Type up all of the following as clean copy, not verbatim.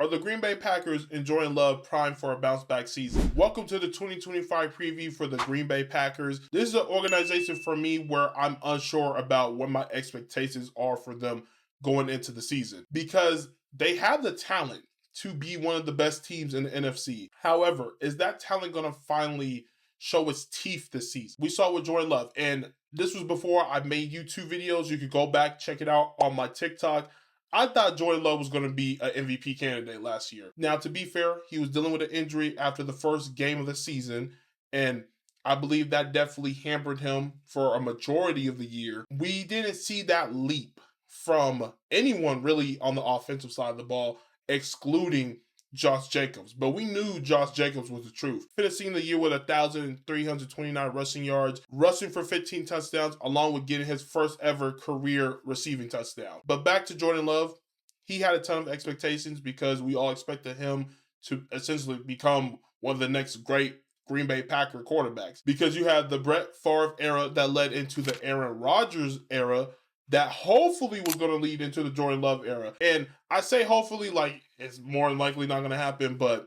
Are the Green Bay Packers and Jordan Love primed for a bounce back season? Welcome to the 2025 preview for the Green Bay Packers. This is an organization for me where I'm unsure about what my expectations are for them going into the season because they have the talent to be one of the best teams in the NFC. However, is that talent going to finally show its teeth this season? We saw with Jordan Love, and this was before I made YouTube videos. You could go back, check it out on my TikTok. I thought Jordan Love was going to be an MVP candidate last year. Now, to be fair, he was dealing with an injury after the first game of the season, and I believe that definitely hampered him for a majority of the year. We didn't see that leap from anyone really on the offensive side of the ball, excluding Josh Jacobs. But we knew Josh Jacobs was the truth. Finishing the year with 1,329 rushing yards, rushing for 15 touchdowns, along with getting his first ever career receiving touchdown. But back to Jordan Love, he had a ton of expectations because we all expected him to essentially become one of the next great Green Bay Packer quarterbacks. Because you had the Brett Favre era that led into the Aaron Rodgers era, that hopefully was going to lead into the Jordan Love era. And I say hopefully like it's more than likely not going to happen, but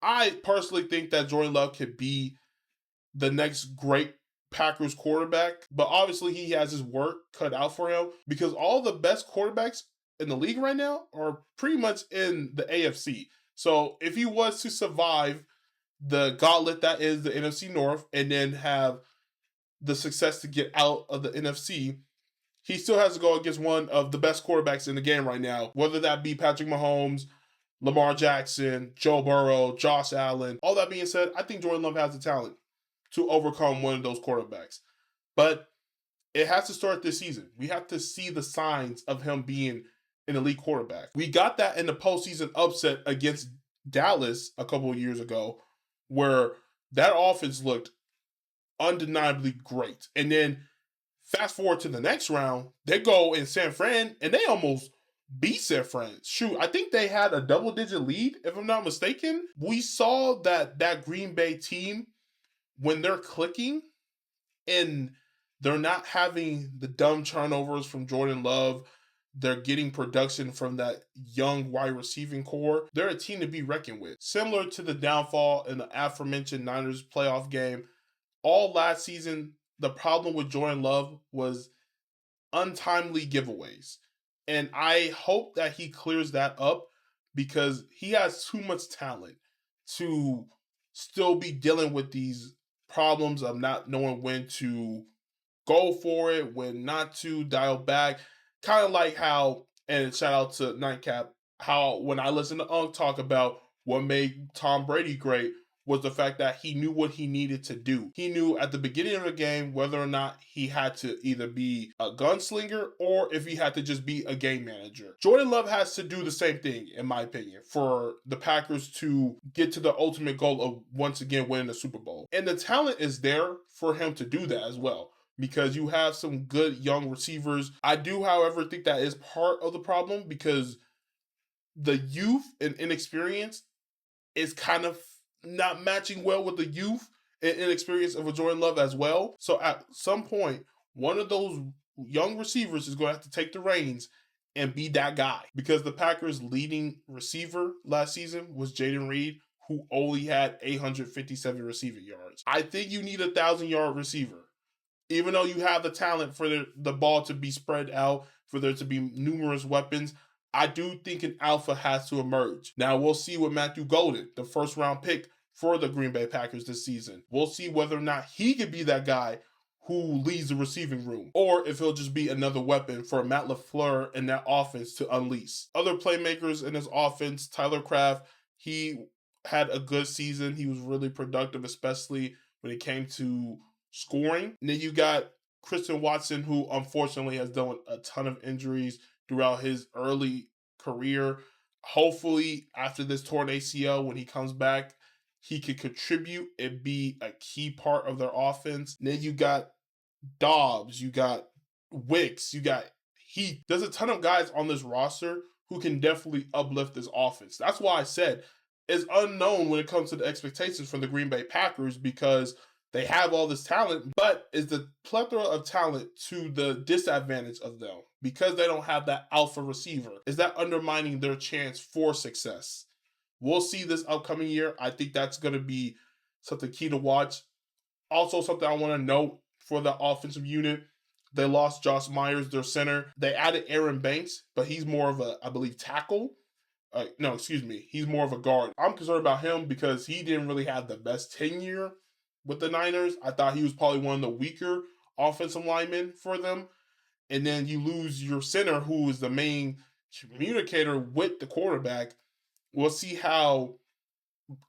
I personally think that Jordan Love could be the next great Packers quarterback. But obviously he has his work cut out for him because all the best quarterbacks in the league right now are pretty much in the AFC. So if he was to survive the gauntlet that is the NFC North and then have the success to get out of the NFC, he still has to go against one of the best quarterbacks in the game right now, whether that be Patrick Mahomes, Lamar Jackson, Joe Burrow, Josh Allen. All that being said, I think Jordan Love has the talent to overcome one of those quarterbacks. But it has to start this season. We have to see the signs of him being an elite quarterback. We got that in the postseason upset against Dallas a couple of years ago, where that offense looked undeniably great. And then fast forward to the next round, they go in San Fran, and they almost beat San Fran. Shoot, I think they had a double-digit lead, if I'm not mistaken. We saw that Green Bay team, when they're clicking and they're not having the dumb turnovers from Jordan Love, they're getting production from that young wide receiving core, they're a team to be reckoned with. Similar to the downfall in the aforementioned Niners playoff game, all last season, the problem with Jordan Love was untimely giveaways. And I hope that he clears that up because he has too much talent to still be dealing with these problems of not knowing when to go for it, when not to dial back. Kind of like how, and shout out to Nightcap, how when I listen to Unk talk about what made Tom Brady great, was the fact that he knew what he needed to do. He knew at the beginning of the game whether or not he had to either be a gunslinger or if he had to just be a game manager. Jordan Love has to do the same thing, in my opinion, for the Packers to get to the ultimate goal of once again winning the Super Bowl. And the talent is there for him to do that as well, because you have some good young receivers. I do, however, think that is part of the problem because the youth and inexperience is kind of not matching well with the youth and inexperience of a Jordan Love as well. So at some point, one of those young receivers is going to have to take the reins and be that guy. Because the Packers' leading receiver last season was Jaden Reed, who only had 857 receiving yards. I think you need a 1,000-yard receiver. Even though you have the talent for the ball to be spread out, for there to be numerous weapons, I do think an alpha has to emerge. Now, we'll see with Matthew Golden, the first-round pick for the Green Bay Packers this season. We'll see whether or not he could be that guy who leads the receiving room, or if he'll just be another weapon for Matt LaFleur and that offense to unleash. Other playmakers in his offense, Tyler Kraft, he had a good season. He was really productive, especially when it came to scoring. And then you got Christian Watson, who unfortunately has done a ton of injuries throughout his early career. Hopefully, after this torn ACL, when he comes back, he could contribute and be a key part of their offense. And then you got Dobbs, you got Wicks, you got Heath. There's a ton of guys on this roster who can definitely uplift this offense. That's why I said it's unknown when it comes to the expectations for the Green Bay Packers, because They have all this talent, but is the plethora of talent to the disadvantage of them because they don't have that alpha receiver? Is that undermining their chance for success? We'll see this upcoming year. I think that's going to be something key to watch. Also, something I want to note for the offensive unit, they lost Josh Myers, their center. They added Aaron Banks, but he's more of a, I believe, tackle. No, excuse me. He's more of a guard. I'm concerned about him because he didn't really have the best tenure with the Niners. I thought he was probably one of the weaker offensive linemen for them. And then you lose your center, who is the main communicator with the quarterback. We'll see how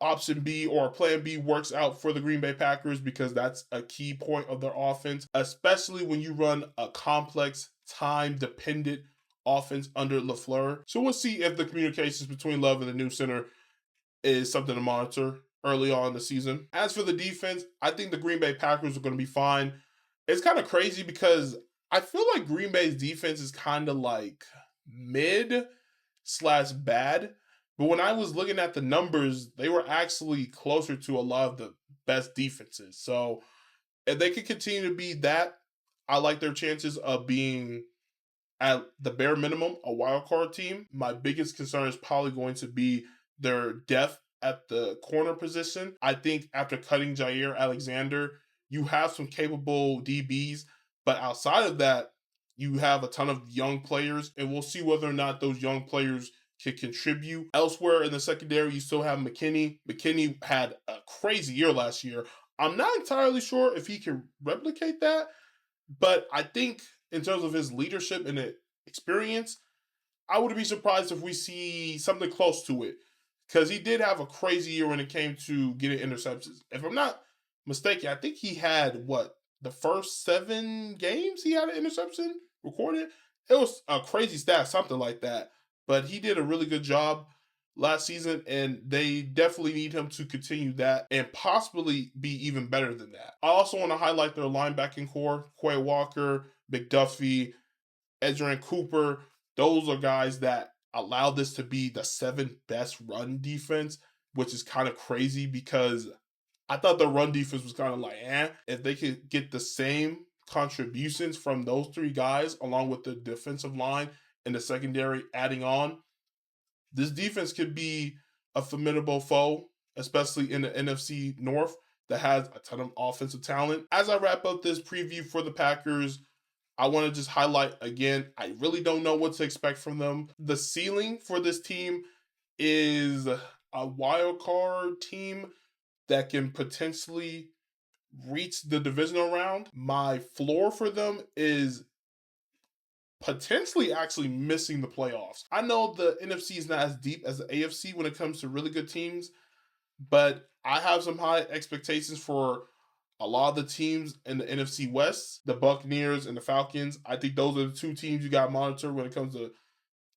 option B or plan B works out for the Green Bay Packers because that's a key point of their offense, especially when you run a complex, time-dependent offense under LaFleur. So we'll see if the communications between Love and the new center is something to monitor early on in the season. As for the defense, I think the Green Bay Packers are going to be fine. It's kind of crazy because I feel like Green Bay's defense is kind of like mid/bad. But when I was looking at the numbers, they were actually closer to a lot of the best defenses. So if they could continue to be that, I like their chances of being, at the bare minimum, a wild card team. My biggest concern is probably going to be their depth at the corner position. I think after cutting Jair Alexander, you have some capable DBs, but outside of that, you have a ton of young players, and we'll see whether or not those young players can contribute. Elsewhere in the secondary, you still have McKinney. McKinney had a crazy year last year. I'm not entirely sure if he can replicate that, but I think in terms of his leadership and experience, I wouldn't be surprised if we see something close to it, because he did have a crazy year when it came to getting interceptions. If I'm not mistaken, I think he had, the first 7 games he had an interception recorded? It was a crazy stat, something like that. But he did a really good job last season, and they definitely need him to continue that and possibly be even better than that. I also want to highlight their linebacking core: Quay Walker, McDuffie, Edgerrin Cooper. Those are guys that allow this to be the 7th best run defense, which is kind of crazy because I thought the run defense was kind of like, if they could get the same contributions from those 3 guys, along with the defensive line and the secondary adding on, this defense could be a formidable foe, especially in the NFC North that has a ton of offensive talent. As I wrap up this preview for the Packers, I want to just highlight again, I really don't know what to expect from them. The ceiling for this team is a wild card team that can potentially reach the divisional round. My floor for them is potentially actually missing the playoffs. I know the NFC is not as deep as the AFC when it comes to really good teams, but I have some high expectations for a lot of the teams in the NFC West, the Buccaneers and the Falcons. I think those are the 2 teams you got to monitor when it comes to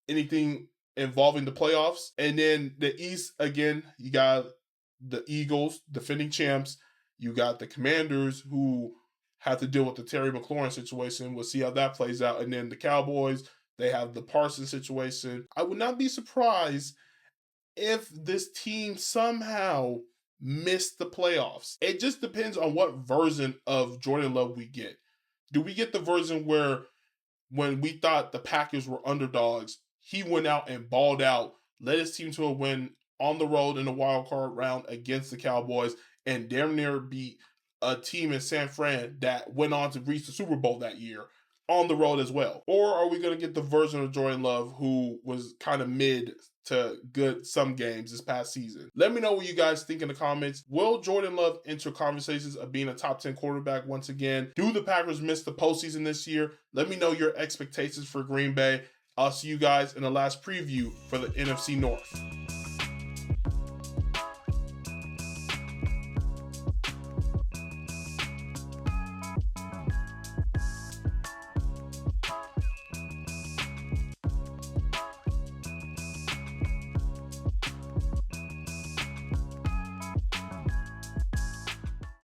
anything involving the playoffs. And then the East, again, you got the Eagles, defending champs. You got the Commanders, who have to deal with the Terry McLaurin situation. We'll see how that plays out. And then the Cowboys, they have the Parsons situation. I would not be surprised if this team somehow missed the playoffs. It just depends on what version of Jordan Love we get. Do we get the version where when we thought the Packers were underdogs, he went out and balled out, led his team to a win on the road in the wild card round against the Cowboys, and damn near beat a team in San Fran that went on to reach the Super Bowl that year on the road as well? Or are we going to get the version of Jordan Love who was kind of mid to good some games this past season? Let me know what you guys think in the comments. Will Jordan Love enter conversations of being a top 10 quarterback once again? Do the Packers miss the postseason this year? Let me know your expectations for Green Bay. I'll see you guys in the last preview for the NFC North.